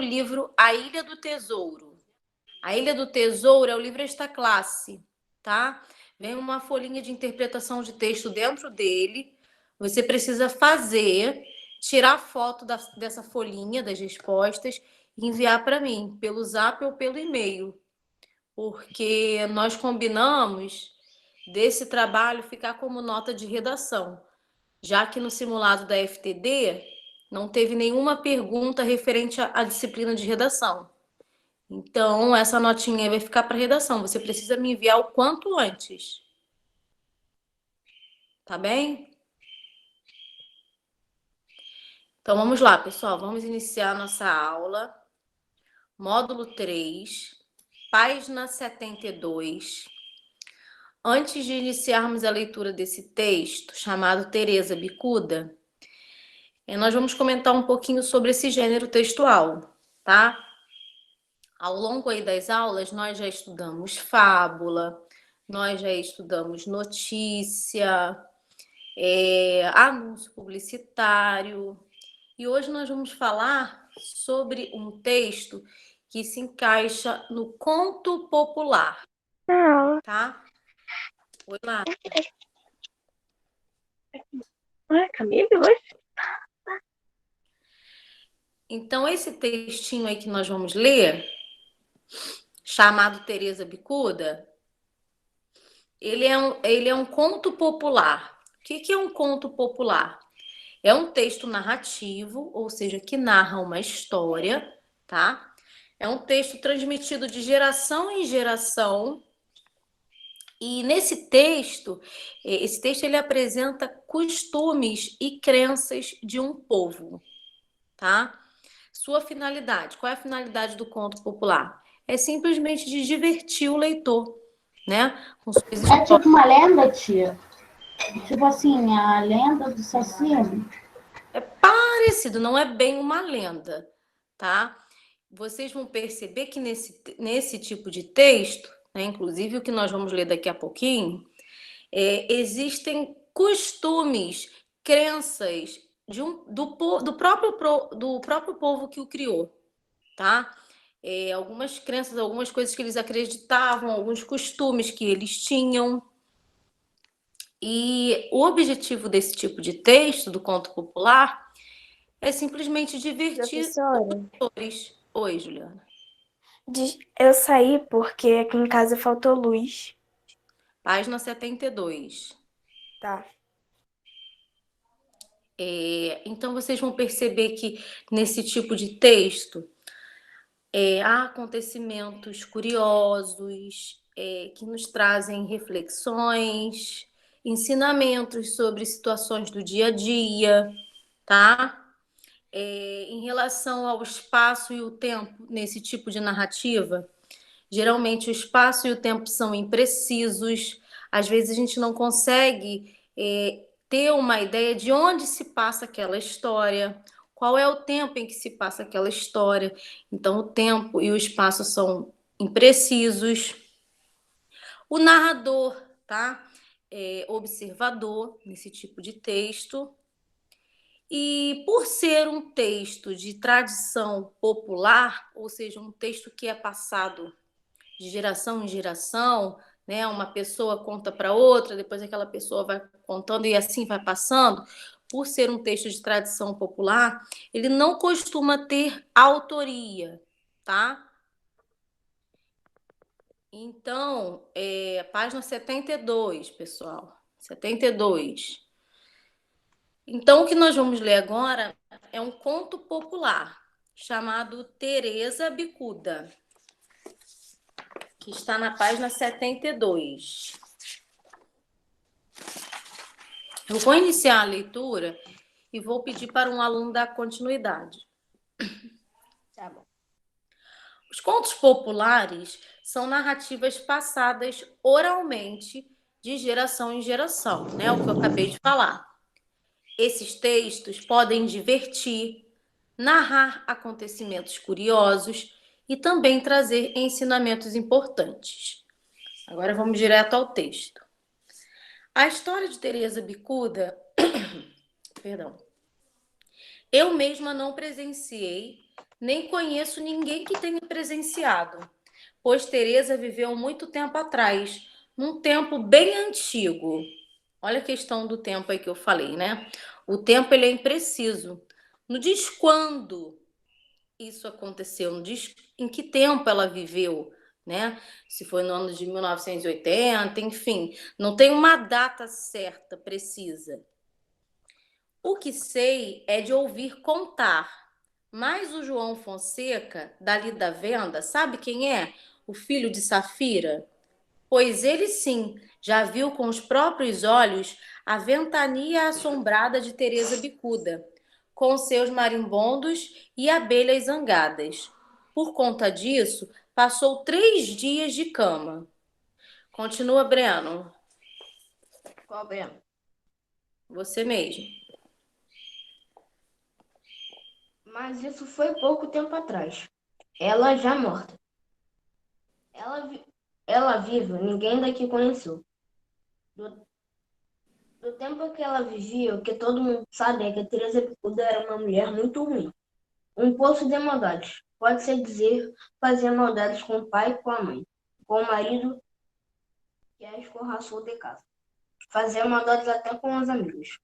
livro A Ilha do Tesouro. A Ilha do Tesouro é o livro Esta Classe, tá? Vem uma folhinha de interpretação de texto dentro dele. Você precisa tirar foto dessa folhinha das respostas e enviar para mim, pelo Zap ou pelo e-mail. Porque nós combinamos desse trabalho ficar como nota de redação, já que no simulado da FTD não teve nenhuma pergunta referente à disciplina de redação. Então, essa notinha vai ficar para redação. Você precisa me enviar o quanto antes. Tá bem? Então, vamos lá, pessoal. Vamos iniciar a nossa aula. Módulo 3, página 72. Antes de iniciarmos a leitura desse texto, chamado Teresa Bicuda, nós vamos comentar um pouquinho sobre esse gênero textual, tá? Ao longo aí das aulas, nós já estudamos fábula, nós já estudamos notícia, anúncio publicitário, e hoje nós vamos falar sobre um texto que se encaixa no conto popular, tá? Oi, lá. Ué, Camille, hoje? Então, esse textinho aí que nós vamos ler, chamado Teresa Bicuda, ele é um conto popular. O que é um conto popular? É um texto narrativo, ou seja, que narra uma história, tá? É um texto transmitido de geração em geração. E nesse texto, esse texto ele apresenta costumes e crenças de um povo, tá? Sua finalidade, qual é a finalidade do conto popular? É simplesmente de divertir o leitor, né? Com suas É histórias. tipo uma lenda, tia? Tipo assim, a lenda do Saci. É parecido, não é bem uma lenda, tá? Vocês vão perceber que nesse tipo de texto, né, inclusive o que nós vamos ler daqui a pouquinho, existem costumes, crenças do próprio povo que o criou, tá? Algumas crenças, algumas coisas que eles acreditavam, alguns costumes que eles tinham. E o objetivo desse tipo de texto, do conto popular, é simplesmente divertir os Professora, leitores. Oi, Juliana. eu saí porque aqui em casa faltou luz. Página 72. Tá. Então, vocês vão perceber que nesse tipo de texto há acontecimentos curiosos que nos trazem reflexões, ensinamentos sobre situações do dia a dia, tá? Em relação ao espaço e o tempo nesse tipo de narrativa, geralmente o espaço e o tempo são imprecisos, às vezes a gente não consegue ter uma ideia de onde se passa aquela história, qual é o tempo em que se passa aquela história. Então, o tempo e o espaço são imprecisos. O narrador, tá? Observador nesse tipo de texto. E por ser um texto de tradição popular, ou seja, um texto que é passado de geração em geração, né? Uma pessoa conta para outra, depois aquela pessoa vai contando e assim vai passando. Por ser um texto de tradição popular, ele não costuma ter autoria, tá? Então, página 72, pessoal. 72. Então, o que nós vamos ler agora é um conto popular chamado Teresa Bicuda, que está na página 72. Eu vou iniciar a leitura e vou pedir para um aluno dar continuidade. Tá bom. Os contos populares são narrativas passadas oralmente de geração em geração, né? O que eu acabei de falar. Esses textos podem divertir, narrar acontecimentos curiosos e também trazer ensinamentos importantes. Agora vamos direto ao texto. A história de Teresa Bicuda, perdão, eu mesma não presenciei nem conheço ninguém que tenha presenciado, pois Teresa viveu muito tempo atrás, num tempo bem antigo. Olha a questão do tempo aí que eu falei, né? O tempo ele é impreciso. Não diz quando isso aconteceu, não diz em que tempo ela viveu, né? Se foi no ano de 1980, enfim, não tem uma data certa, precisa. O que sei é de ouvir contar. Mas o João Fonseca, dali da venda, sabe quem é? O filho de Safira? Pois ele sim, já viu com os próprios olhos a ventania assombrada de Teresa Bicuda, com seus marimbondos e abelhas zangadas. Por conta disso, passou 3 dias de cama. Continua, Breno. Qual, Breno? Você mesmo. Mas isso foi pouco tempo atrás. Ela já morta. Ela viva, ninguém daqui conheceu. Do tempo que ela vivia, o que todo mundo sabe é que a Teresa Bicuda era uma mulher muito ruim. Um poço de maldades. Pode-se dizer, fazia maldades com o pai e com a mãe. Com o marido, que a escorraçou de casa. Fazia maldades até com os amigos.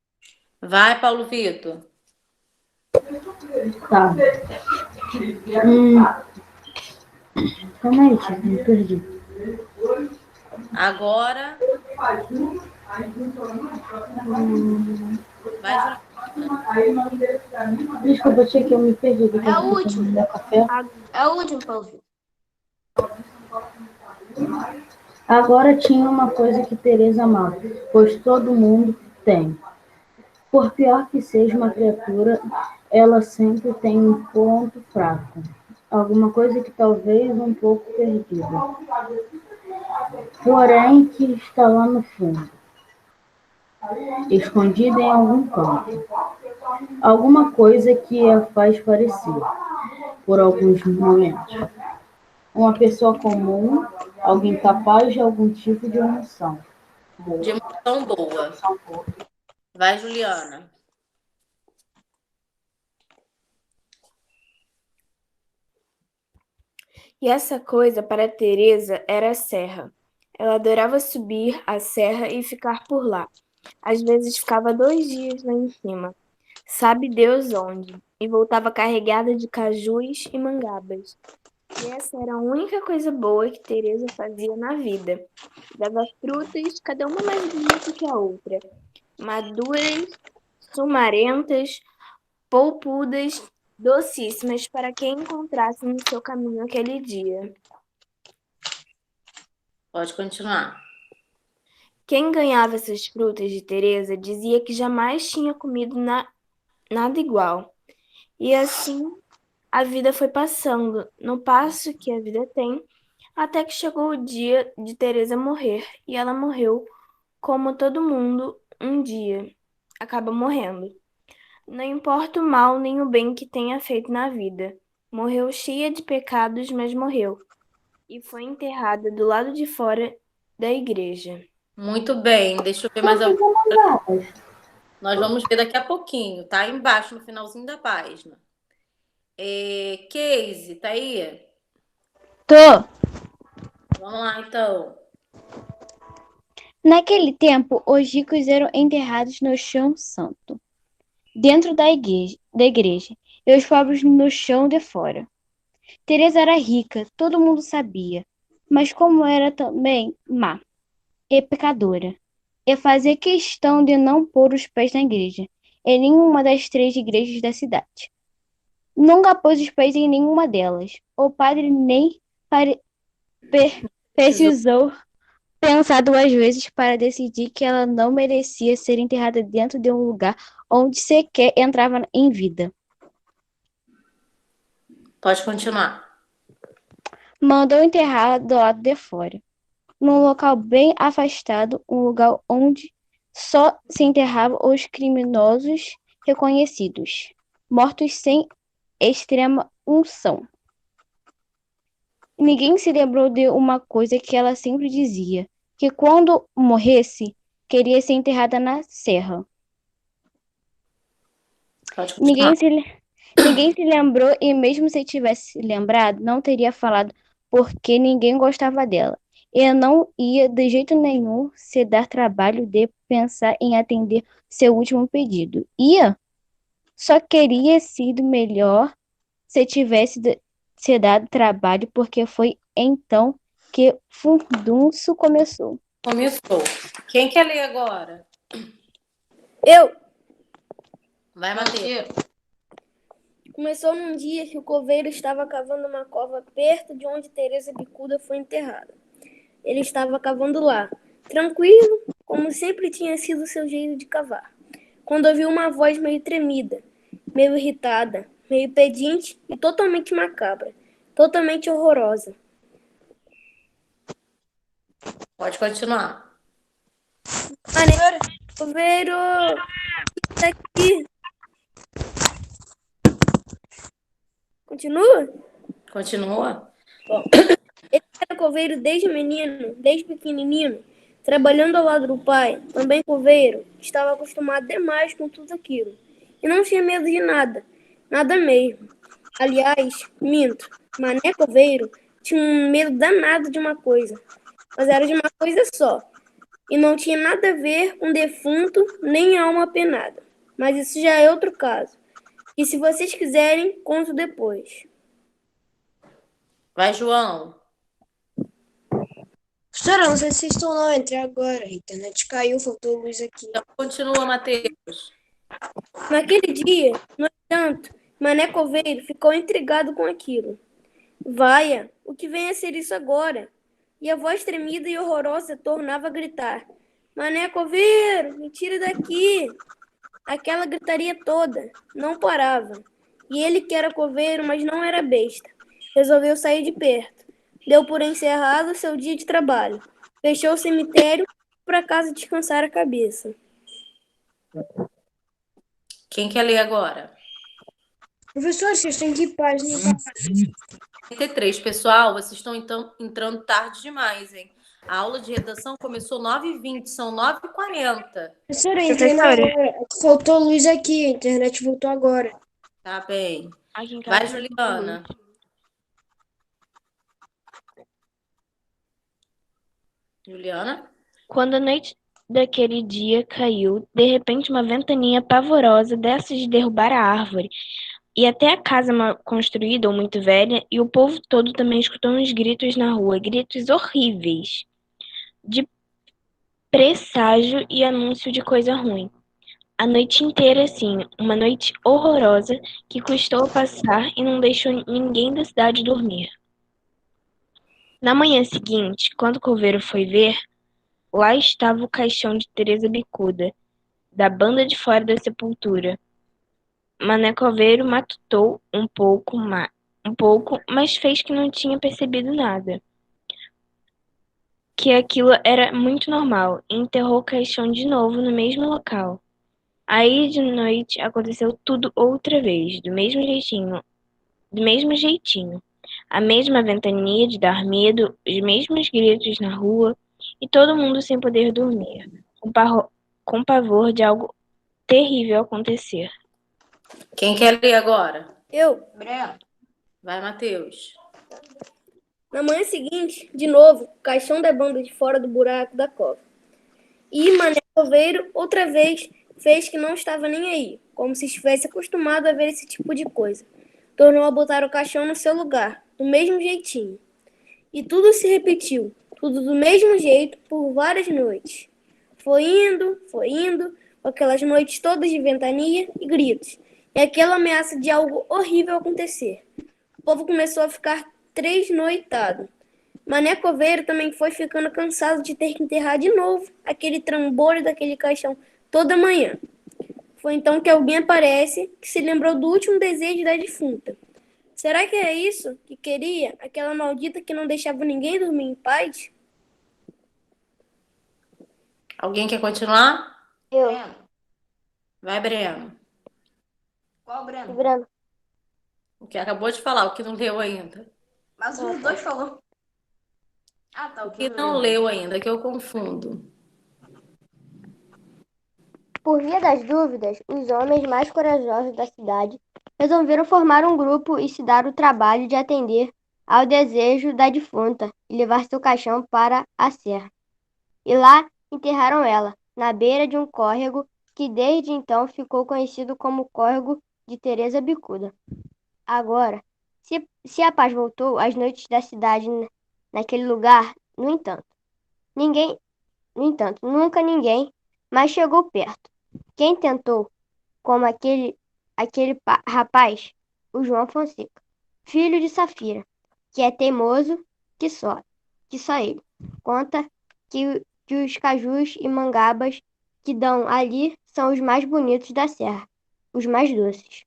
Vai, Paulo Vitor. Tá. Calma aí, tia, me perdi. Agora. Vai, Juliana. Desculpa, tia, que eu me perdi. É o último. Café. É o último, Paulo Vitor. Agora tinha uma coisa que Teresa amava, pois todo mundo tem. Por pior que seja uma criatura, ela sempre tem um ponto fraco. Alguma coisa que talvez um pouco perdida. Porém, que está lá no fundo, escondida em algum canto. Alguma coisa que a faz parecer, por alguns momentos, uma pessoa comum, alguém capaz de algum tipo de emoção. De emoção boa. Vai, Juliana. E essa coisa para Teresa era a serra. Ela adorava subir a serra e ficar por lá. Às vezes ficava 2 dias lá em cima, sabe Deus onde, e voltava carregada de cajus e mangabas. E essa era a única coisa boa que Teresa fazia na vida. Dava frutas, cada uma mais bonita que a outra, maduras, sumarentas, polpudas, docíssimas para quem encontrasse no seu caminho aquele dia. Pode continuar. Quem ganhava essas frutas de Teresa dizia que jamais tinha comido nada igual. E assim a vida foi passando, no passo que a vida tem, até que chegou o dia de Teresa morrer. E ela morreu, como todo mundo um dia acaba morrendo. Não importa o mal nem o bem que tenha feito na vida. Morreu cheia de pecados, mas morreu. E foi enterrada do lado de fora da igreja. Muito bem. Deixa eu ver mais alguma. Nós vamos ver daqui a pouquinho, tá? Embaixo, no finalzinho da página. Casey, tá aí? Tô. Vamos lá, então. Naquele tempo, os ricos eram enterrados no chão santo, dentro da igreja, e os pobres no chão de fora. Teresa era rica, todo mundo sabia, mas como era também má e pecadora, e fazia questão de não pôr os pés na igreja, em nenhuma das 3 igrejas da cidade. Nunca pôs os pés em nenhuma delas. O padre nem precisou pensar 2 vezes para decidir que ela não merecia ser enterrada dentro de um lugar onde sequer entrava em vida. Pode continuar. Mandou enterrá-la do lado de fora, num local bem afastado, um lugar onde só se enterravam os criminosos reconhecidos, mortos sem extrema unção. Ninguém se lembrou de uma coisa que ela sempre dizia, que quando morresse, queria ser enterrada na serra. Pode continuar. Ninguém se lembrou e mesmo se tivesse se lembrado, não teria falado porque ninguém gostava dela. E não ia de jeito nenhum se dar trabalho de pensar em atender seu último pedido. Ia, só queria sido melhor se tivesse se dado trabalho, porque foi então que Furdunço começou. Começou. Quem quer ler agora? Eu. Vai, Matheus. Começou num dia que o coveiro estava cavando uma cova perto de onde Teresa Bicuda foi enterrada. Ele estava cavando lá, tranquilo, como sempre tinha sido seu jeito de cavar, quando ouviu uma voz meio tremida, meio irritada, meio pedinte e totalmente macabra, totalmente horrorosa. Pode continuar. Mané, coveiro, tá aqui. Continua? Continua. Ele era coveiro desde menino, desde pequenininho, trabalhando ao lado do pai, também coveiro, estava acostumado demais com tudo aquilo. E não tinha medo de nada, nada mesmo. Aliás, minto, Mané Coveiro tinha um medo danado de uma coisa, mas era de uma coisa só. E não tinha nada a ver com defunto nem alma penada. Mas isso já é outro caso. E se vocês quiserem, conto depois. Vai, João. Professora, não sei se vocês estão lá, entrei agora. A internet caiu, faltou luz aqui. Então, continua, Matheus. Naquele dia, no entanto, Mané Coveiro ficou intrigado com aquilo. Vaia, o que vem a ser isso agora? E a voz tremida e horrorosa tornava a gritar. Mané Coveiro, me tire daqui! Aquela gritaria toda não parava. E ele que era coveiro, mas não era besta, resolveu sair de perto. Deu por encerrado seu dia de trabalho. Fechou o cemitério para casa descansar a cabeça. Quem quer ler agora? Professor, vocês têm que ir página. 43. Pessoal, vocês estão então entrando tarde demais, hein? A aula de redação começou 9h20, são 9h40. Professora, entrei na hora. Faltou luz aqui, a internet voltou agora. Tá bem. Aqui em Vai, casa Juliana. Juliana? Quando a noite daquele dia caiu, de repente uma ventania pavorosa dessas de derrubar a árvore, e até a casa mal construída ou muito velha, e o povo todo também escutou uns gritos na rua, gritos horríveis, de presságio e anúncio de coisa ruim. A noite inteira, assim, uma noite horrorosa que custou a passar e não deixou ninguém da cidade dormir. Na manhã seguinte, quando o coveiro foi ver, lá estava o caixão de Teresa Bicuda, da banda de fora da sepultura. Mané Coveiro matutou um pouco, mas fez que não tinha percebido nada. Que aquilo era muito normal, e enterrou o caixão de novo no mesmo local. Aí de noite aconteceu tudo outra vez, do mesmo jeitinho. A mesma ventania de dar medo, os mesmos gritos na rua, e todo mundo sem poder dormir, com pavor de algo terrível acontecer. Quem quer ler agora? Eu. Breno. Vai, Matheus. Na manhã seguinte, de novo, o caixão da banda de fora do buraco da cova. E Mané Coveiro, outra vez, fez que não estava nem aí, como se estivesse acostumado a ver esse tipo de coisa. Tornou a botar o caixão no seu lugar, do mesmo jeitinho. E tudo se repetiu, tudo do mesmo jeito, por várias noites. Foi indo, com aquelas noites todas de ventania e gritos, e aquela ameaça de algo horrível acontecer. O povo começou a ficar tresnoitado. Mané Coveiro também foi ficando cansado de ter que enterrar de novo aquele trambolho daquele caixão toda manhã. Foi então que alguém aparece que se lembrou do último desejo da defunta. Será que é isso que queria aquela maldita que não deixava ninguém dormir em paz? Alguém quer continuar? Eu. Breno. Vai, Breno. Qual Breno? Breno. O que acabou de falar, o que não leu ainda. Mas os dois falou. Ah, tá. O O que não leu ainda, que eu confundo. Por via das dúvidas, os homens mais corajosos da cidade resolveram formar um grupo e se dar o trabalho de atender ao desejo da defunta e levar seu caixão para a serra. E lá enterraram ela, na beira de um córrego que desde então ficou conhecido como Córrego de Teresa Bicuda. Agora, se a paz voltou às noites da cidade naquele lugar, no entanto, nunca ninguém mais chegou perto. Quem tentou, como aquele rapaz, o João Fonseca, filho de Safira, que é teimoso que só ele. Conta que os cajus e mangabas que dão ali são os mais bonitos da serra, os mais doces.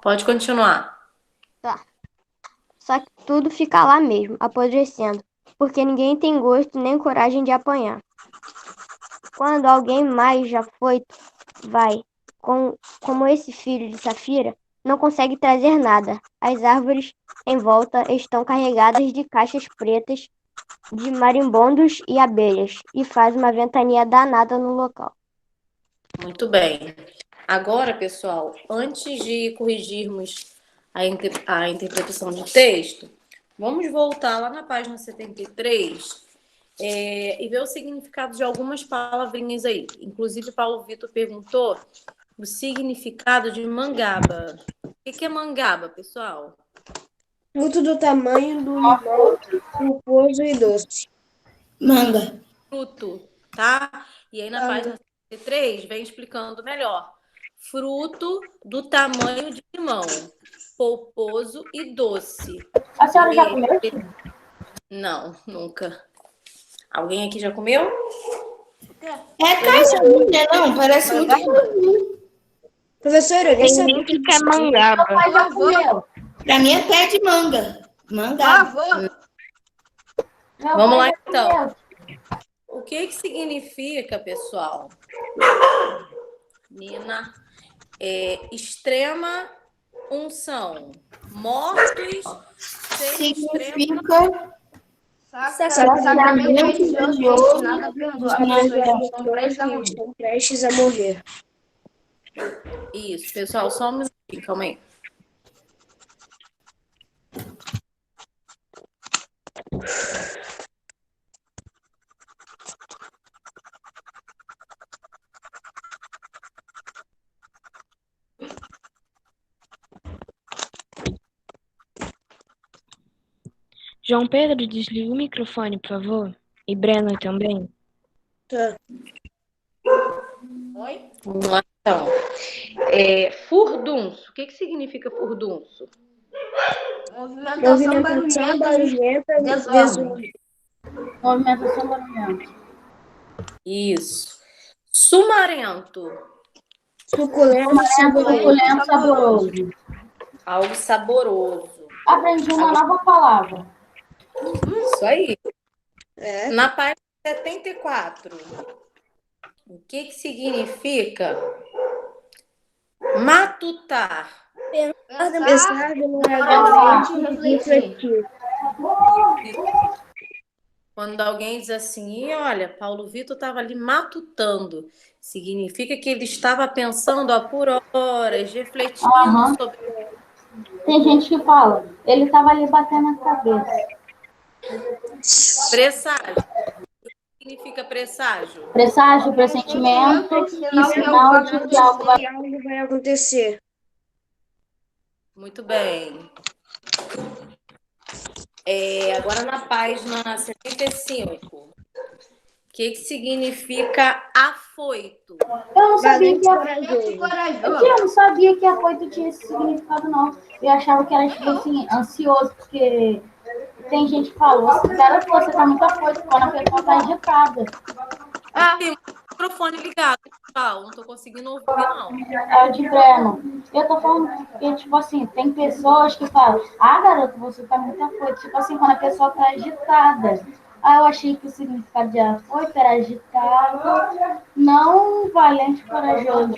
Pode continuar. Tá. Só que tudo fica lá mesmo, apodrecendo, porque ninguém tem gosto nem coragem de apanhar. Quando alguém mais já foi, vai, como esse filho de Safira, não consegue trazer nada. As árvores em volta estão carregadas de caixas pretas, de marimbondos e abelhas, e faz uma ventania danada no local. Muito bem. Agora, pessoal, antes de corrigirmos a interpretação de texto, vamos voltar lá na página 73 e ver o significado de algumas palavrinhas aí. Inclusive, Paulo Vitor perguntou o significado de mangaba. O que é mangaba, pessoal? Fruto do tamanho do limão, pulposo e doce. Manga. Fruto, tá? E aí na página 73 vem explicando melhor. Fruto do tamanho de limão, polposo e doce. A senhora já comeu? Não, nunca. Alguém aqui já comeu? É caju, né? Não, parece muito caju. Professora, eu nem Tem sabia gente que é mangaba. Meu pai já comeu. Pra mim é pé de manga. Manga. Vamos lá, então. O que significa, pessoal? Nina, extrema unção. Mortos sem extrema. Significa Sacramento religioso destinado a perdoar pessoas que estão prestes a morrer. Isso, pessoal, só um minutinho, calma aí. João Pedro, desliga o microfone, por favor. E Breno também. Tá. Oi? Vamos lá, então. Furdunço. O que significa furdunço? movimentação barulhenta, desordem. movimentação barulhenta. Isso. Sumarento. Suculento, Suculento, saboroso. Algo saboroso. Aprendi uma nova palavra. Isso aí. É. Na página 74. O que significa matutar? Pensar, demoradamente e refletir. Quando alguém diz assim, olha, Paulo Vitor estava ali matutando, significa que ele estava pensando por horas, refletindo sobre. Tem gente que fala, ele estava ali batendo a cabeça. Presságio. O que significa presságio? Presságio, pressentimento e sinal de que algo vai Algo vai acontecer. Muito bem. Agora na página 75. O que significa afoito? Eu não sabia que Corajoso. eu não sabia que afoito tinha esse significado, não. Eu achava que era, tipo assim, ansioso, porque tem gente que falou, cara, você tá muito afoito quando a pessoa tá agitada. Tem o microfone ligado, pessoal. Não tô conseguindo ouvir, não. É o de Breno. Eu tô falando que, tipo assim, tem pessoas que falam, garoto, você tá muito afoito. Tipo assim, quando a pessoa tá agitada. Eu achei que o significado de afoito era agitado, não valente, corajoso.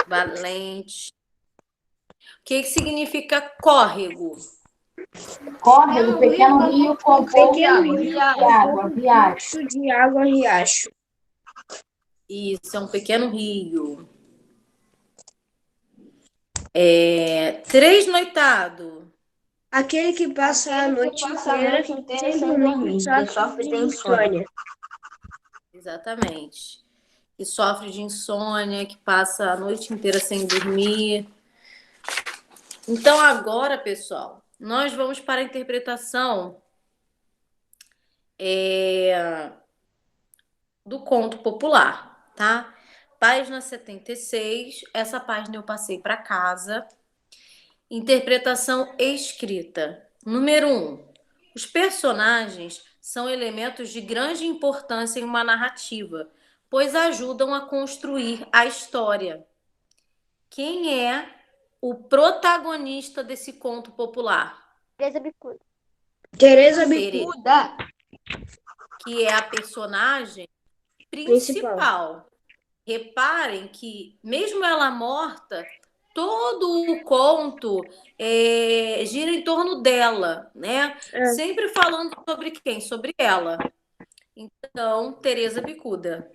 Valente. O que significa córrego? Córrego, pequeno rio com pouco de água, riacho. Fluxo de água, riacho. Isso, é um pequeno rio. Três noitado. Aquele que passa a noite inteira sem dormir, sofre de insônia. Exatamente. Que sofre de insônia, que passa a noite inteira sem dormir. Então, agora, pessoal, nós vamos para a interpretação do conto popular, tá? Página 76. Essa página eu passei para casa. Interpretação escrita. Número 1. Os personagens são elementos de grande importância em uma narrativa, pois ajudam a construir a história. Quem é o protagonista desse conto popular? Teresa Bicuda. Teresa Bicuda, que é a personagem principal. Reparem que, mesmo ela morta, todo o conto gira em torno dela, né? Sempre falando sobre quem? Sobre ela. Então, Teresa Bicuda.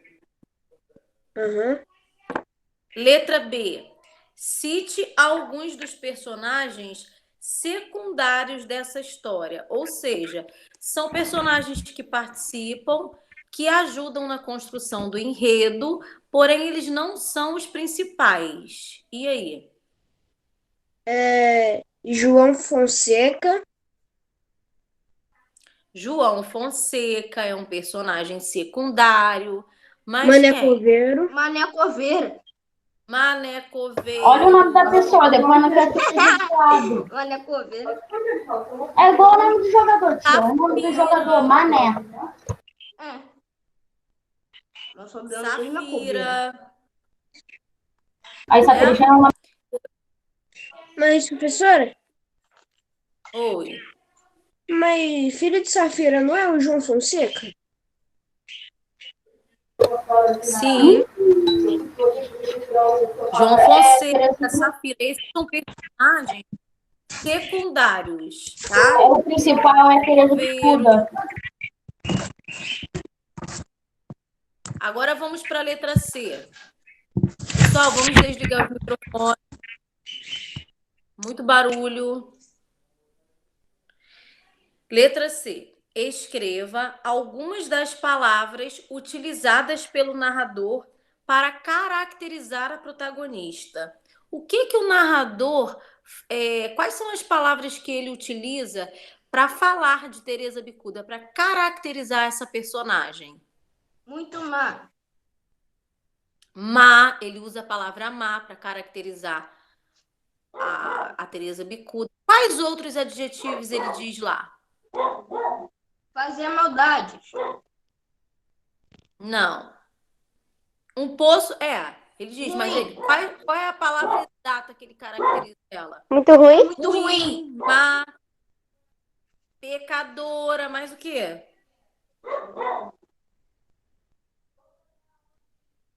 Letra B. Cite alguns dos personagens secundários dessa história. Ou seja, são personagens que participam, que ajudam na construção do enredo, porém eles não são os principais. E aí? João Fonseca. João Fonseca é um personagem secundário. Mas Mané quem? Coveiro. Mané Coveiro. Mané Coveiro. Olha o nome da pessoa, depois não quer ser registrado. Mané Coveiro. É igual o nome do jogador, tio. O nome do jogador, Mané. Nós sobramos Mané Coveiro. Safira. Aí Safira já é uma... Mas, professora, Oi. mas filho de Safira não é o João Fonseca? Sim. João Fonseca, Safira, esses são personagens secundários, tá? O principal é Teresa Bicuda. Agora vamos para a letra C. Pessoal, vamos desligar os microfones. Muito barulho. Letra C. Escreva algumas das palavras utilizadas pelo narrador para caracterizar a protagonista. O que o narrador... quais são as palavras que ele utiliza para falar de Teresa Bicuda, para caracterizar essa personagem? Muito má. Má, ele usa a palavra má para caracterizar a Teresa Bicuda. Quais outros adjetivos ele diz lá? Fazer maldades. Não. Um poço, ele diz, mas qual é a palavra exata que ele caracteriza ela? Muito ruim? Muito ruim. Má, pecadora, mais o quê?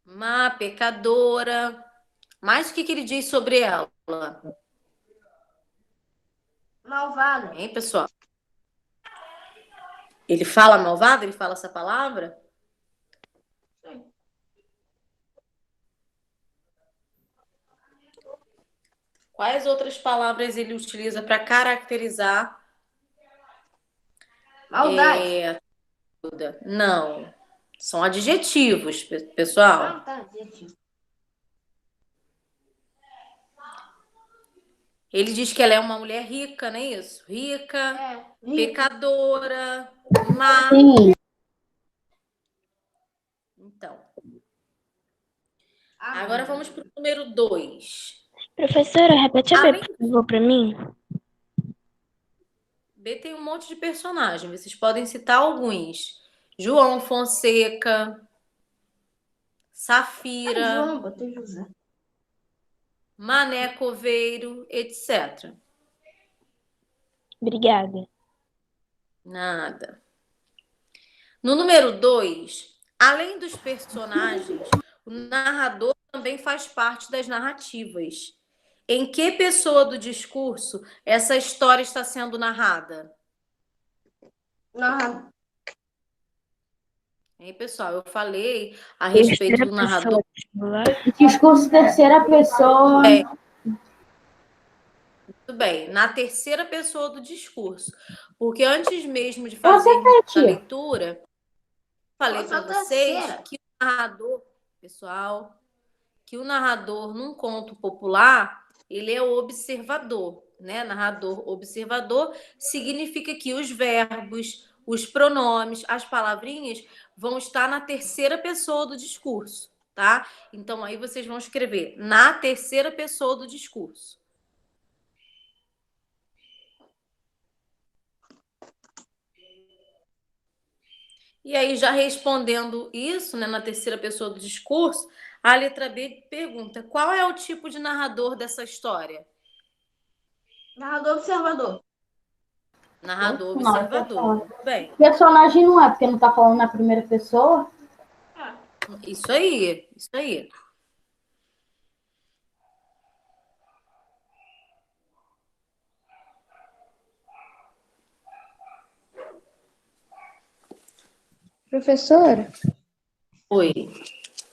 Má, pecadora. Mais o que ele diz sobre ela? Malvada. Hein, pessoal? Ele fala malvada? Ele fala essa palavra? Sim. Quais outras palavras ele utiliza para caracterizar? Maldade. Não. São adjetivos, pessoal. Ah, tá, adjetivo. Ele diz que ela é uma mulher rica, não é isso? Rica, pecadora, má. Sim. Então. Agora vamos para o número 2. Professora, repete a B, por favor, para mim. B tem um monte de personagem. Vocês podem citar alguns. João Fonseca, Safira, João, botei José. Mané Coveiro, etc. Obrigada. Nada. No número 2, além dos personagens, o narrador também faz parte das narrativas. Em que pessoa do discurso essa história está sendo narrada? Narrador. Hein, pessoal? Eu falei a respeito do narrador. Discurso terceira pessoa. Tudo bem, na terceira pessoa do discurso. Porque antes mesmo de fazer a leitura, falei para vocês que o narrador, pessoal, que o narrador num conto popular, ele é o observador, né? Narrador observador significa que os verbos, os pronomes, as palavrinhas vão estar na terceira pessoa do discurso, tá? Então aí vocês vão escrever na terceira pessoa do discurso. E aí, já respondendo isso, né, na terceira pessoa do discurso, a letra B pergunta: qual é o tipo de narrador dessa história? Narrador observador. Narrador observador. Bem. Personagem não é, porque não tá falando na primeira pessoa. Isso aí, isso aí. Professora, Oi.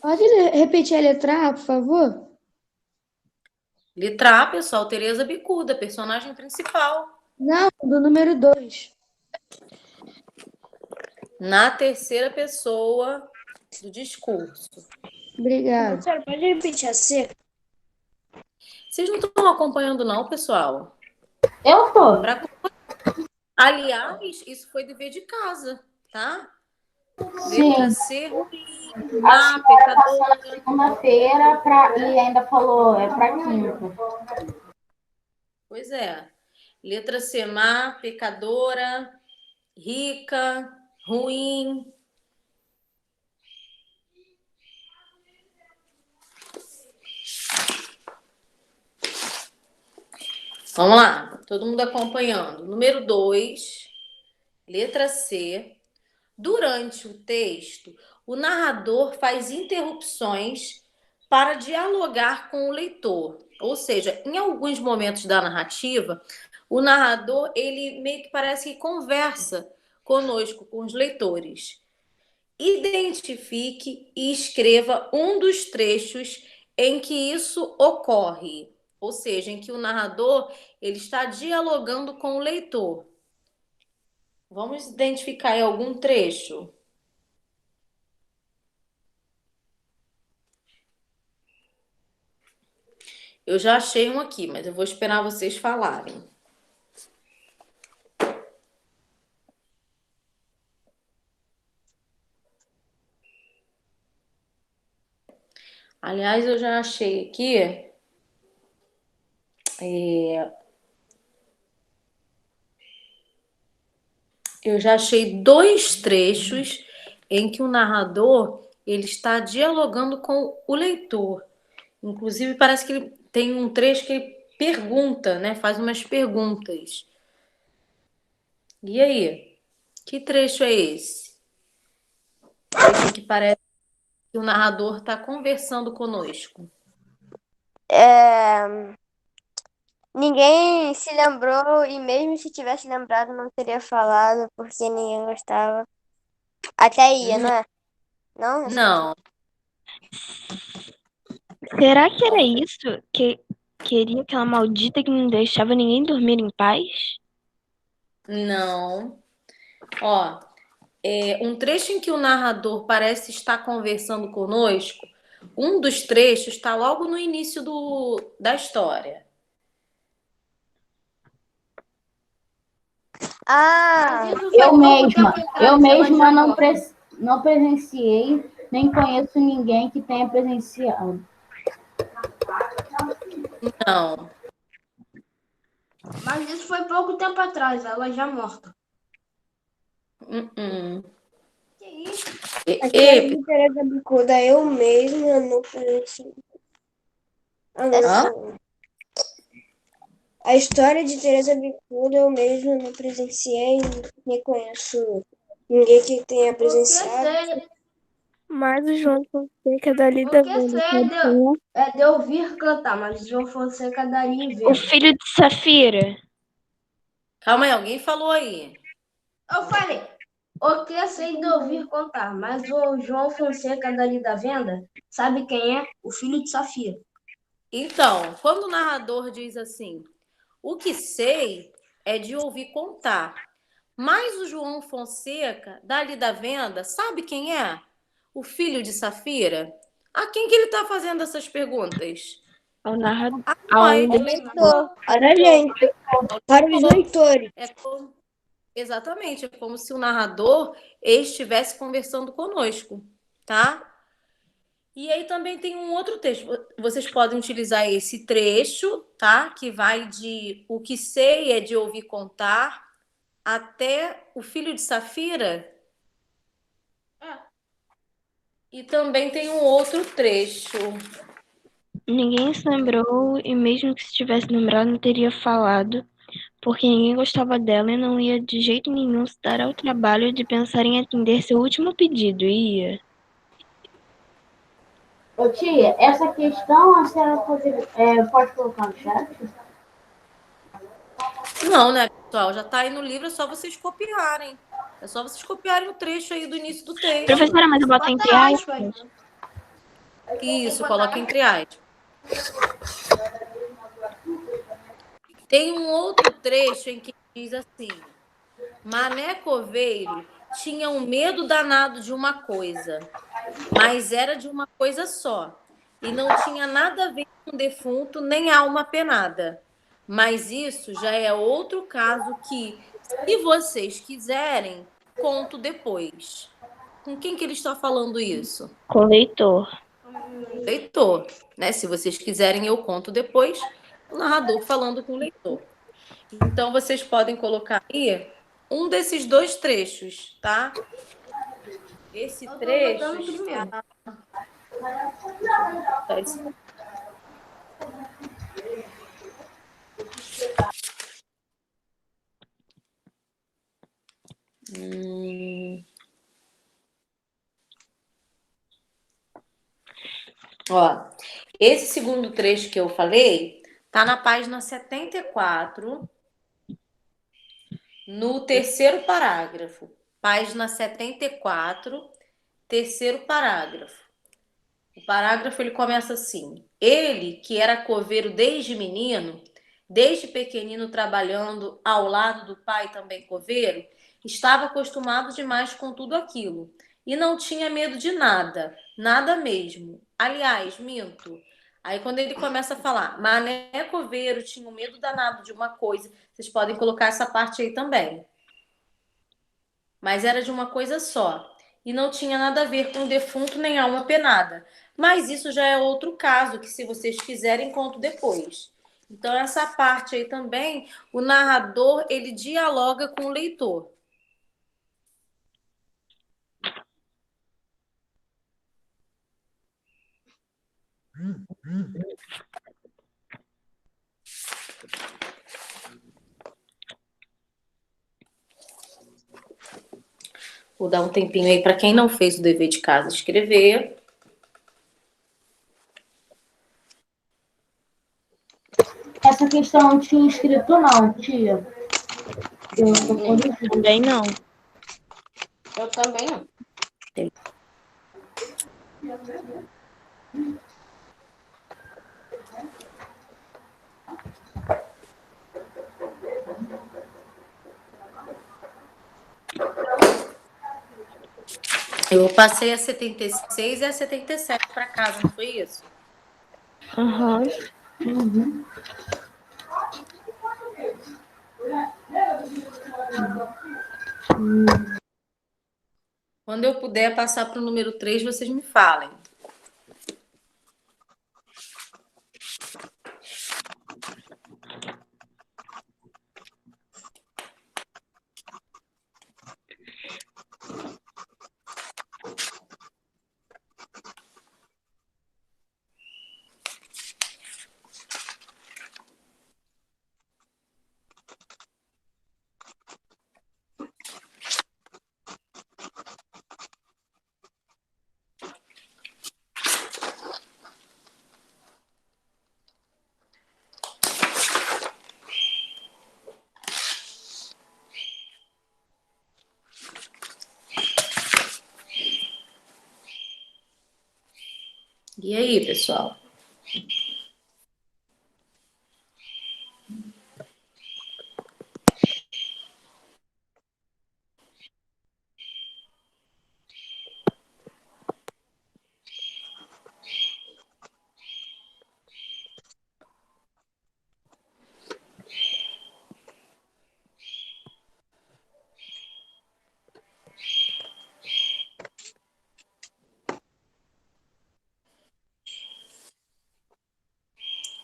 pode repetir a letra A, por favor? Letra A, pessoal, Tereza Bicuda, personagem principal. Não, do número 2. Na terceira pessoa do discurso. Obrigada. Professora, pode repetir a C? Vocês não estão acompanhando, não, pessoal? Eu tô. Aliás, isso foi dever de casa, tá? Sim. Letra C, pecador. Segunda-feira e ainda falou, é pra quinta. Pois é. Letra C, má, pecadora, rica, ruim. Vamos lá, todo mundo acompanhando. Número 2, letra C. Durante o texto, o narrador faz interrupções para dialogar com o leitor. Ou seja, em alguns momentos da narrativa, o narrador, ele meio que parece que conversa conosco, com os leitores. Identifique e escreva um dos trechos em que isso ocorre. Ou seja, em que o narrador, ele está dialogando com o leitor. Vamos identificar aí algum trecho? Eu já achei um aqui, mas eu vou esperar vocês falarem. Aliás, eu já achei aqui. Eu já achei 2 trechos em que o narrador ele está dialogando com o leitor. Inclusive, parece que ele tem um trecho que ele pergunta, né? Faz umas perguntas. E aí? Que trecho é esse? Trecho que parece que o narrador está conversando conosco. Ninguém se lembrou, e mesmo se tivesse lembrado, não teria falado, porque ninguém gostava. Até ia, não é? Não? Não. Será que era isso? Que queria aquela maldita que não deixava ninguém dormir em paz? Não. Ó, um trecho em que o narrador parece estar conversando conosco, um dos trechos está logo no início da história. Eu mesma não presenciei, nem conheço ninguém que tenha presenciado. Não. Mas isso foi pouco tempo atrás, ela já morta. Que isso? A história de Tereza Bicuda, eu mesma não presenciei. A história de Tereza Bicuda, eu mesma não presenciei, nem conheço ninguém que tenha presenciado. Mas o João Fonseca dali O da que Venda, sei sabe quem é? é de ouvir cantar, mas João Fonseca daria e O ver. filho de Safira. Calma aí, alguém falou aí. Eu falei, o que sei de ouvir contar, mas o João Fonseca dali da Venda, sabe quem é? O filho de Safira. Então, quando o narrador diz assim, o que sei é de ouvir contar, mas o João Fonseca, dali da Venda, sabe quem é? O filho de Safira? A quem que ele está fazendo essas perguntas? Ao narrador. Nós, Leitor, para a gente, para os leitores. é como, exatamente, é como se o narrador estivesse conversando conosco, tá? E aí também tem um outro texto. Vocês podem utilizar esse trecho, tá? Que vai de o que sei é de ouvir contar até o filho de Safira. E também tem um outro trecho. Ninguém se lembrou, e mesmo que se tivesse lembrado, não teria falado, porque ninguém gostava dela e não ia de jeito nenhum se dar ao trabalho de pensar em atender seu último pedido, ia. Ô tia, essa questão a senhora pode colocar no chat? Não, né, pessoal? Já tá aí no livro, é só vocês copiarem. É só vocês copiarem o trecho aí do início do texto. Professora, mas eu boto entre aspas. Isso, coloca entre aspas. Tem um outro trecho em que diz assim: Mané Coveiro tinha um medo danado de uma coisa, mas era de uma coisa só, e não tinha nada a ver com defunto nem alma penada. Mas isso já é outro caso que, se vocês quiserem, conto depois. Com quem que ele está falando isso? Com o leitor. Leitor, né? Se vocês quiserem, eu conto depois. O narrador falando com o leitor. Então, vocês podem colocar aí um desses dois trechos, tá? Esse trecho está... Ó, esse segundo trecho que eu falei tá na página 74, no terceiro parágrafo. Página 74, terceiro parágrafo. O parágrafo ele começa assim: ele, que era coveiro desde menino, desde pequenino trabalhando ao lado do pai também coveiro, estava acostumado demais com tudo aquilo e não tinha medo de nada, nada mesmo. Aliás, minto. Aí quando ele começa a falar, Mané coveiro tinha um medo danado de uma coisa, vocês podem colocar essa parte aí também. Mas era de uma coisa só e não tinha nada a ver com defunto nem alma penada. Mas isso já é outro caso, que se vocês quiserem, conto depois. Então, essa parte aí também, o narrador, ele dialoga com o leitor. Vou dar um tempinho aí para quem não fez o dever de casa escrever. Essa questão não tinha escrito não, tia. Eu tô corrigindo. Também não. Eu também não. Eu passei a 76 e a 77 para casa, não foi isso? Aham. Uhum. Quando eu puder passar para o número 3, vocês me falem. E aí, pessoal?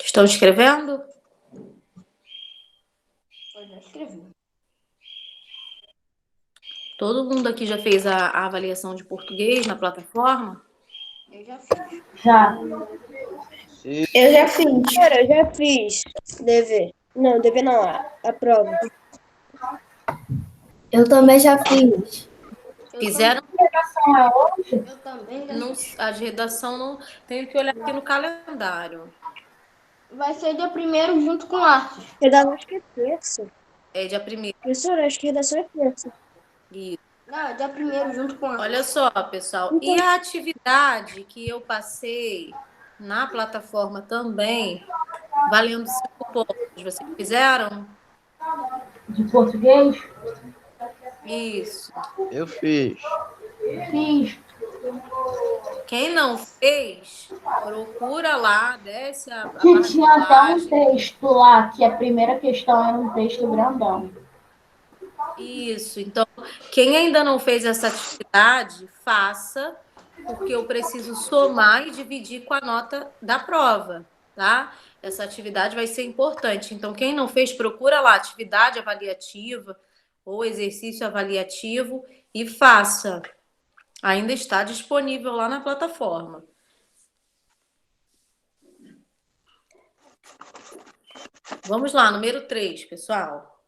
Estão escrevendo? Eu já escrevi. Todo mundo aqui já fez a avaliação de português na plataforma? Eu já fiz. Já. Eu já fiz. Cara, eu já fiz. Dever. Não, dever não. A prova. Eu também já fiz. Fizeram? Eu também já Não, fiz. a de redação não. Tenho que olhar aqui no calendário. Vai ser dia 1º junto com artes. Redação acho que é terça. É dia 1º. Professora, acho que redação é terça. Isso. Não, é dia 1º junto com artes. Olha só, pessoal. E a atividade que eu passei na plataforma também, valendo 5 pontos, vocês fizeram? De português? Isso. Eu fiz. Fiz. Quem não fez, procura lá, desce a Que barra de tinha até um rolagem. texto lá, que a primeira questão era um texto grandão. Isso. Então, quem ainda não fez essa atividade, faça, porque eu preciso somar e dividir com a nota da prova, tá? Essa atividade vai ser importante. Então, quem não fez, procura lá, atividade avaliativa ou exercício avaliativo e faça. Ainda está disponível lá na plataforma. Vamos lá, número 3, pessoal.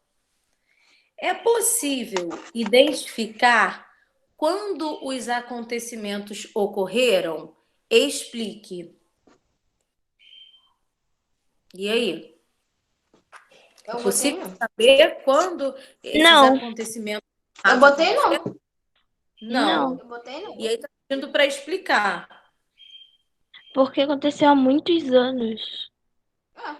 É possível identificar quando os acontecimentos ocorreram? Explique. E aí? Eu É botei possível não. saber quando esses Não. acontecimentos... Eu botei não. Não. Eu botei não. E aí tá pedindo para explicar. Porque aconteceu há muitos anos. Ah,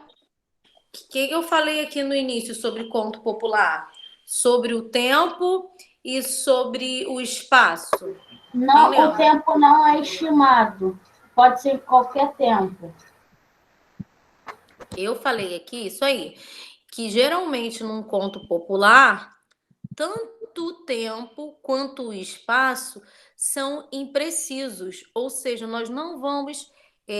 O que eu falei aqui no início sobre conto popular? Sobre o tempo e sobre o espaço. Não, Quem o lembra? tempo não é estimado. Pode ser qualquer tempo. Eu falei aqui isso aí, que geralmente num conto popular, tanto o tempo quanto o espaço são imprecisos, ou seja, nós não vamos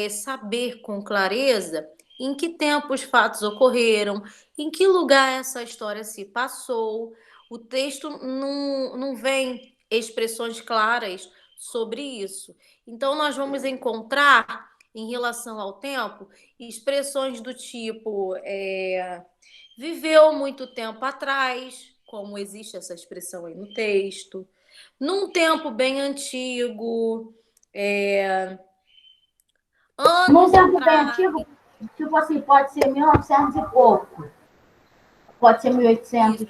saber com clareza em que tempo os fatos ocorreram, em que lugar essa história se passou. O texto não vem expressões claras sobre isso. Então, nós vamos encontrar, em relação ao tempo, expressões do tipo viveu muito tempo atrás, como existe essa expressão aí no texto, num tempo bem antigo, Num anos tempo bem atrás. antigo, tipo assim, pode ser 1900 e pouco. Pode ser 1800.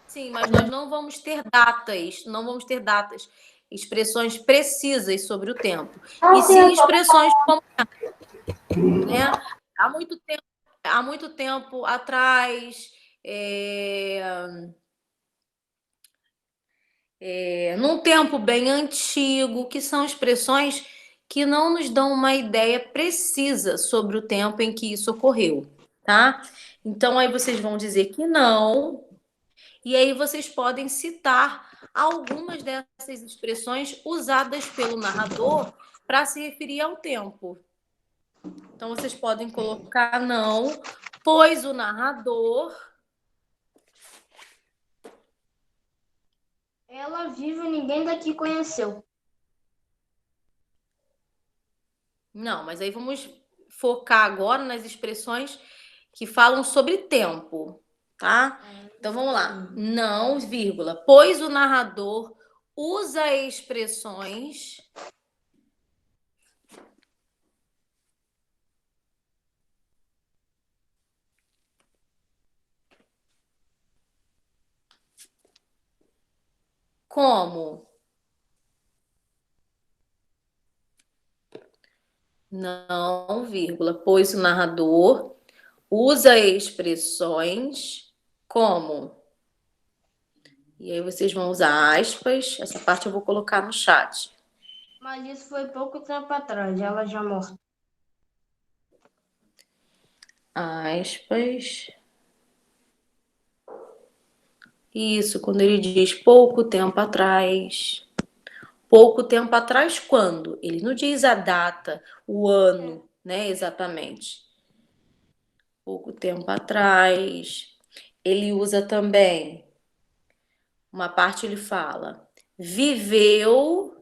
Sim, mas nós não vamos ter datas, expressões precisas sobre o tempo. Não, E sim, sim eu tô expressões como, né? Há muito tempo atrás, num tempo bem antigo, que são expressões que não nos dão uma ideia precisa sobre o tempo em que isso ocorreu, tá? Então aí vocês vão dizer que não, e aí vocês podem citar algumas dessas expressões usadas pelo narrador para se referir ao tempo. Então vocês podem colocar não, pois o narrador... ela vive e ninguém daqui conheceu. Não, mas aí vamos focar agora nas expressões que falam sobre tempo, tá? Então vamos lá. Não, vírgula, pois o narrador usa expressões como Não, vírgula, pois o narrador usa expressões como. E aí vocês vão usar aspas. Essa parte eu vou colocar no chat. Mas isso foi pouco tempo atrás, ela já morreu. Aspas. Isso, quando ele diz pouco tempo atrás. Pouco tempo atrás, quando? Ele não diz a data, o ano, né? Exatamente. Pouco tempo atrás. Ele usa também. Uma parte ele fala, viveu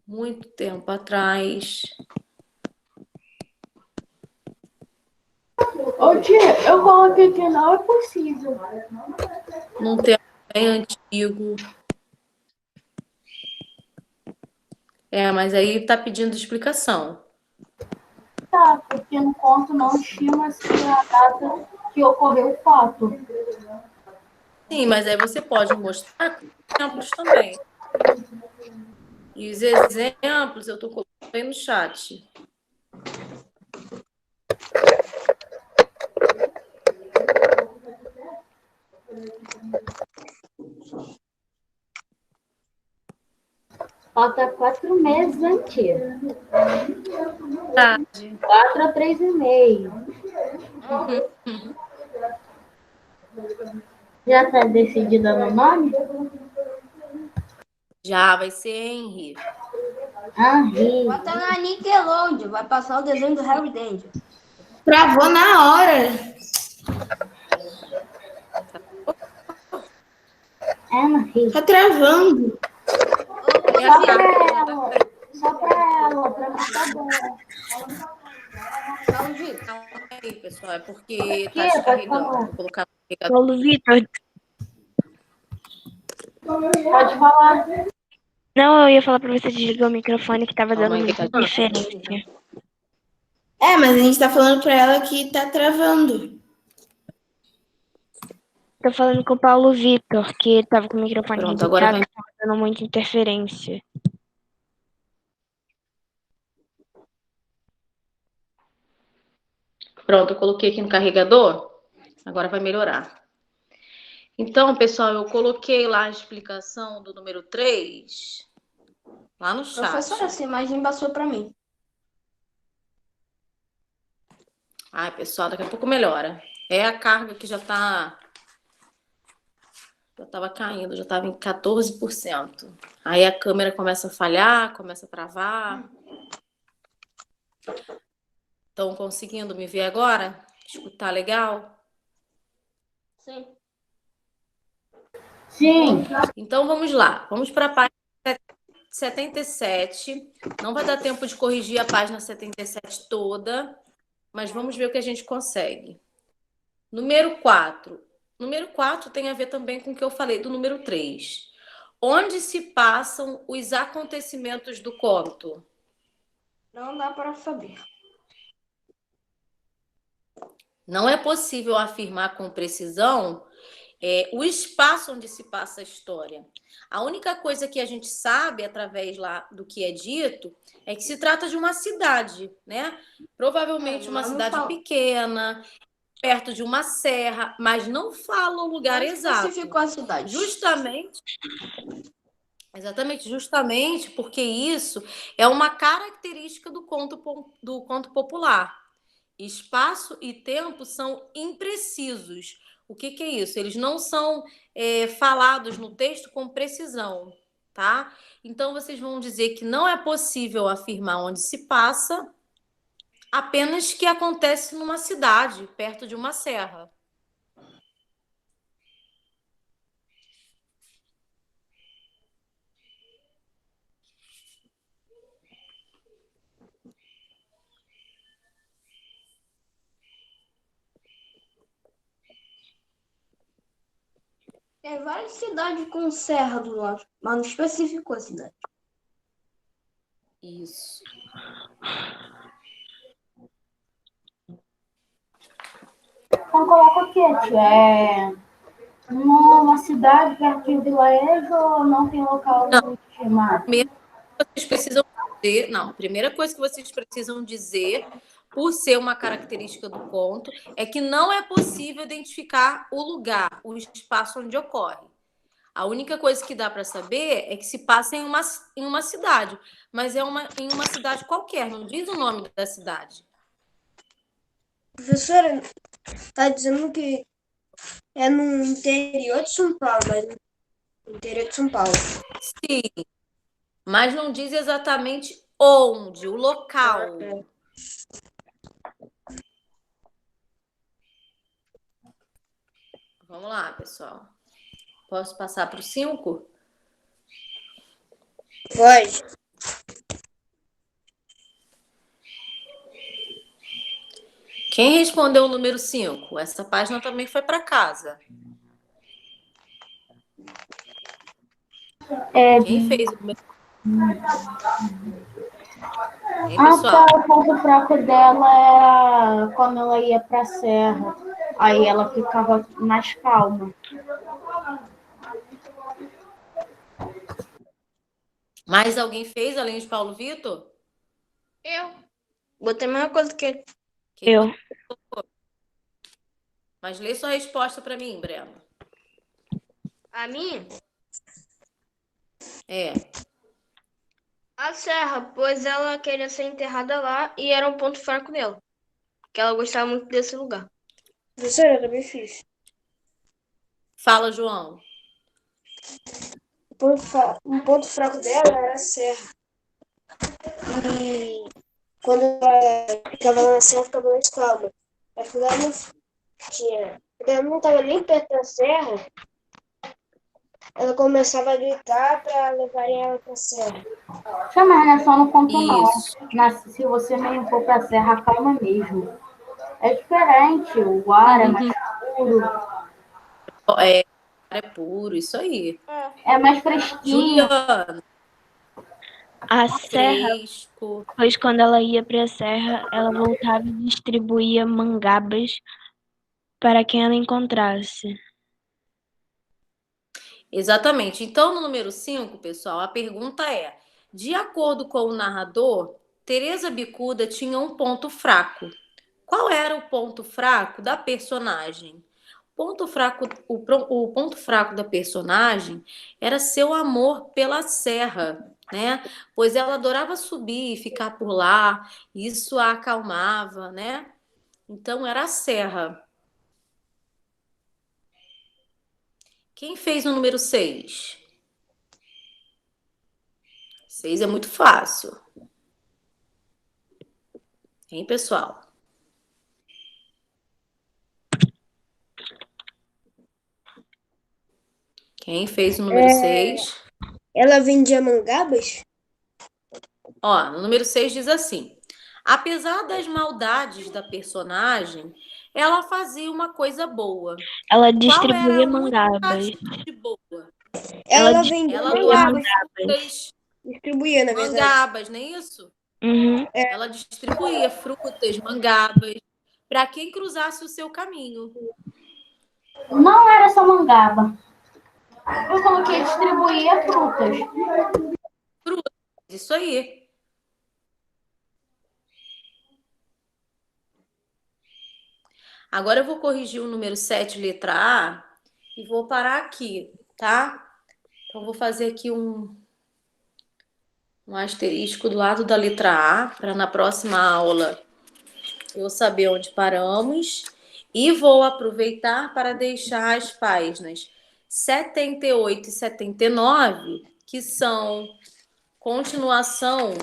muito tempo atrás. Ô tia, eu coloquei que não é possível. Num tempo bem antigo. Mas aí tá pedindo explicação. Tá, porque no conto não estima-se a data que ocorreu o fato. Sim, mas aí você pode mostrar exemplos também. E os exemplos eu tô colocando aí no chat. Falta 4 meses, hein, tia? 4 a 3,5. Já tá decidida no nome? Já vai ser Henry. Henry. Bota na Nickelodeon, vai passar o desenho do Harry Danger. Travou na hora. Henry. Tá travando. Só pra ela, pra mim tá bom. Calma aí, pessoal. É porque tá descarregando. Vou colocar Paulo Vitor. Pode falar. Não, eu ia falar pra você desligar o microfone que tava dando Calma aí, muita tá interferência. Mas a gente tá falando pra ela que tá travando. Tô falando com o Paulo Vitor, que tava com o microfone Pronto, agora desligado vai. e tava dando muita interferência. Pronto, eu coloquei aqui no carregador. Agora vai melhorar. Então, pessoal, eu coloquei lá a explicação do número 3 lá no chat. Professora, essa imagem passou para mim. Ai, pessoal, daqui a pouco melhora. É a carga que já estava caindo, já estava em 14%. Aí a câmera começa a falhar, começa a travar. Estão conseguindo me ver agora? Escutar legal? Sim. Sim. Então vamos lá. Vamos para a página 77. Não vai dar tempo de corrigir a página 77 toda, mas vamos ver o que a gente consegue. Número 4. Número 4 tem a ver também com o que eu falei do número 3. Onde se passam os acontecimentos do conto? Não dá para saber. Não é possível afirmar com precisão o espaço onde se passa a história. A única coisa que a gente sabe, através lá do que é dito, é que se trata de uma cidade, né? Provavelmente uma cidade pequena, perto de uma serra, mas não fala o lugar exato. Especificou a cidade. Justamente porque isso é uma característica do conto popular. Espaço e tempo são imprecisos. O que é isso? Eles não são falados no texto com precisão, tá? Então, vocês vão dizer que não é possível afirmar onde se passa, apenas que acontece numa cidade, perto de uma serra. Tem várias cidades com serra do lado, mas não especificou a cidade. Isso. Então coloca o quê, tia? Numa cidade perto de um vilarejo ou não tem local chamado? vocês precisam dizer, não, a primeira coisa que vocês precisam dizer, por ser uma característica do conto, é que não é possível identificar o lugar, o espaço onde ocorre. A única coisa que dá para saber é que se passa em uma cidade, mas em uma cidade qualquer, não diz o nome da cidade. Professora, tá dizendo que é no interior de São Paulo, mas no interior de São Paulo. Sim, mas não diz exatamente onde, o local. Vamos lá, pessoal. Posso passar para o 5? Pode. Quem respondeu o número 5? Essa página também foi para casa. Quem fez o número? Hein, pessoal? O ponto fraco dela era quando ela ia pra serra. Aí ela ficava mais calma. Mais alguém fez, além de Paulo Vitor? Eu. Botei a mesma coisa que ele. Eu. Mas lê sua resposta para mim, Breno. A minha? É. A serra, pois ela queria ser enterrada lá e era um ponto fraco dela. Que ela gostava muito desse lugar. Professora, eu também fiz. Fala, João. Um ponto fraco dela era a serra. E quando ela ficava lá na serra, ficava mais calma. Mas quando ela não tinha. Quando ela não estava nem perto da serra, ela começava a gritar para levarem ela para a serra. Mas não é só no conto não. Isso. Se você mesmo for pra serra, calma mesmo. É diferente, o ar é mais puro, É puro, isso aí. é mais fresquinho. Juliana, A serra, fresco. pois quando ela ia para a serra, ela voltava e distribuía mangabas para quem ela encontrasse. Exatamente. Então, no número 5, pessoal, a pergunta é: de acordo com o narrador, Teresa Bicuda tinha um ponto fraco. Qual era o ponto fraco da personagem? O ponto fraco da personagem era seu amor pela serra, né? Pois ela adorava subir e ficar por lá, isso a acalmava, né? Então era a serra. Quem fez o número 6? 6 é muito fácil. Hein, pessoal? Quem fez o número 6? Ela vendia mangabas? Ó, no número 6 diz assim: apesar das maldades da personagem, ela fazia uma coisa boa. Ela Qual era distribuía a única mangabas. atitude boa? Ela vendia Ela doava frutas, Distribuía, na verdade. mangabas, não é isso? Uhum. Ela distribuía frutas, mangabas, para quem cruzasse o seu caminho. Não era só mangaba. Eu coloquei distribuir frutas. Isso aí. Agora eu vou corrigir o número 7, letra A, e vou parar aqui, tá? Então, vou fazer aqui um asterisco do lado da letra A, para na próxima aula eu saber onde paramos. E vou aproveitar para deixar as páginas 78 e 79, que são continuação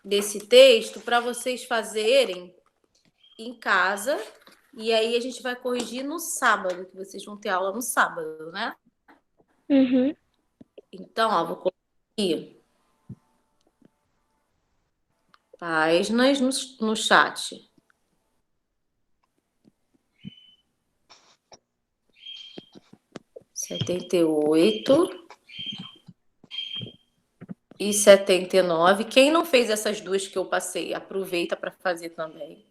desse texto, para vocês fazerem em casa. E aí a gente vai corrigir no sábado, que vocês vão ter aula no sábado, né? Uhum. Então, ó, vou colocar aqui páginas no chat. Setenta e 79. Quem não fez essas duas que eu passei, aproveita para fazer também.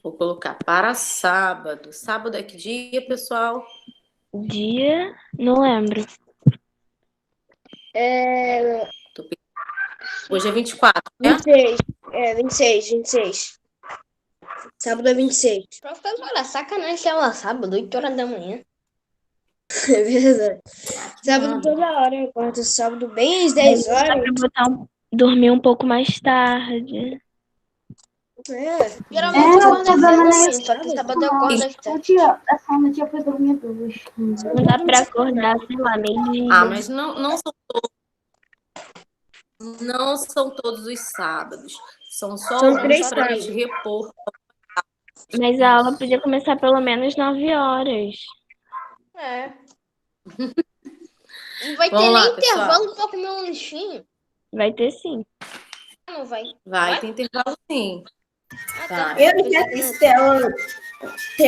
Vou colocar para sábado. Sábado é que dia, pessoal? Dia, não lembro. Hoje é 24, né? 26. 26. Sábado é 26. Professor, olha, sacanagem que ela sábado, 8 horas da manhã. É verdade. Sábado Nada. toda hora, quarta, sábado bem às 10 Dá horas. pra dormir um pouco mais tarde. Geralmente eu acorda tô cedo dando assim, nesse só que sábado eu acordo às No 7. dia, no dia foi dormir 2. Não dá pra acordar, sei lá, meio-dia. Ah, mas não são todos os sábados. São só São alguns 3 para a sábados. gente repor. Mas a aula podia começar pelo menos 9 horas. É. Não vai ter Vamos lá, nem pessoal. intervalo pra comer um lanchinho. Vai ter sim. Não vai. Vai ter intervalo sim. Ah, tá. Vai. Eu já quis ter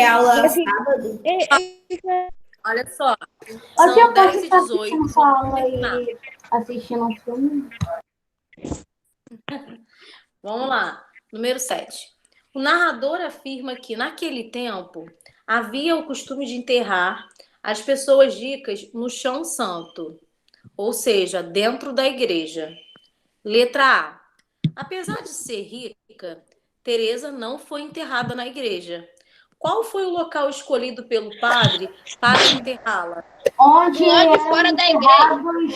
aula sábado. Olha só. Hoje São eu 10 posso e estar 18. assistindo sua aula e assistindo um filme? Vamos lá. Número 7. O narrador afirma que, naquele tempo, havia o costume de enterrar as pessoas ricas no chão santo, ou seja, dentro da igreja. Letra A. Apesar de ser rica, Teresa não foi enterrada na igreja. Qual foi o local escolhido pelo padre para enterrá-la? Onde Do lado de eram fora da enterrados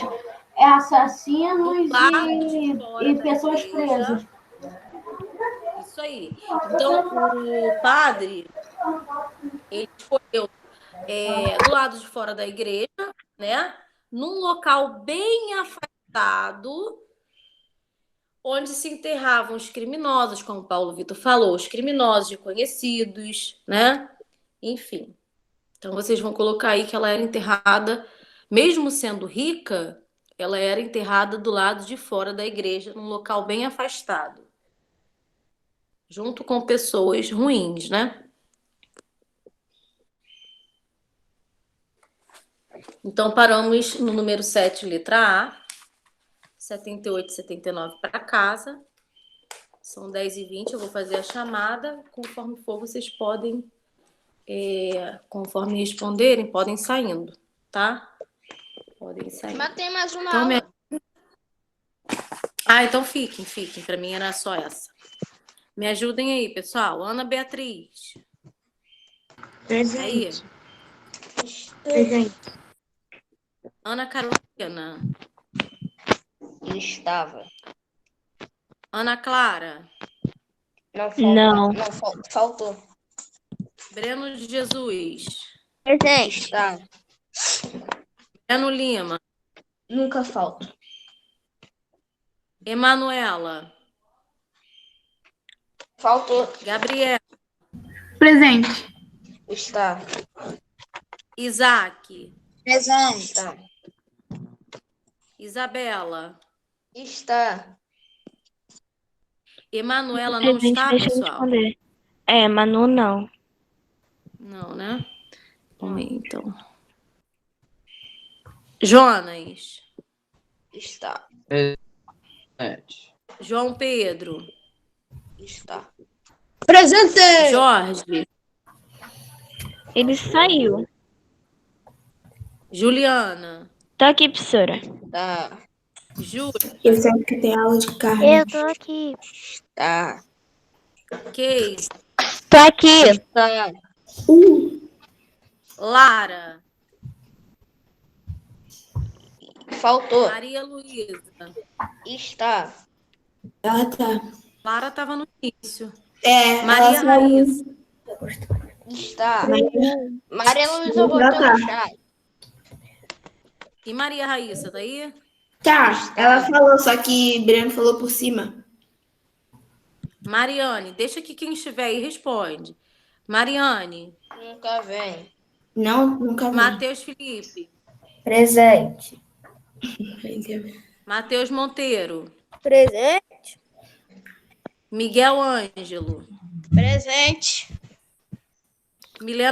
assassinos Do lado de fora e da pessoas igreja. presas. Isso aí. Então, o padre, ele escolheu do lado de fora da igreja, né? Num local bem afastado, onde se enterravam os criminosos, como o Paulo Vitor falou, os criminosos reconhecidos, né? Enfim. Então, vocês vão colocar aí que ela era enterrada, mesmo sendo rica, ela era enterrada do lado de fora da igreja, num local bem afastado, junto com pessoas ruins, né? Então, paramos no número 7, letra A. 78 e 79 para casa. São 10h20, eu vou fazer a chamada. Conforme for, vocês podem, conforme responderem, podem saindo, tá? Podem sair. Mas tem mais uma Então, aula. então fiquem. Para mim era só essa. Me ajudem aí, pessoal. Ana Beatriz. Aí. Presente. Ana Carolina. Estava. Ana Clara. Não. Faltou. Breno de Jesus. Presente. Estava. Breno Lima. Nunca falta. Emanuela. Faltou. Gabriela. Presente. Está. Isaac. Presente. Está. Isabela. Está. Emanuela não Presente, está, deixa eu pessoal? responder. Manu não. Não, né? Vamos aí, então. Jonas. Está. Presente. João Pedro. Está. Presente. Jorge. Ele saiu. Juliana. Tô aqui, professora. Está. Júlia. Eu sempre que tem aula de carne. Eu tô aqui. Está. Keis. Tô aqui. Está. Lara. Faltou. Maria Luísa. Está. Ela tá. Lara estava no início. ela Maria saiu. Raíssa. Está. Maria Luísa botou no chat. E Maria Raíssa, tá aí? Tá, ela falou, só que Breno falou por cima. Mariane, deixa que quem estiver aí responde. Mariane. Nunca vem. Não, nunca vi. Matheus Felipe. Presente. Matheus Monteiro. Presente. Miguel Ângelo. Presente. Milena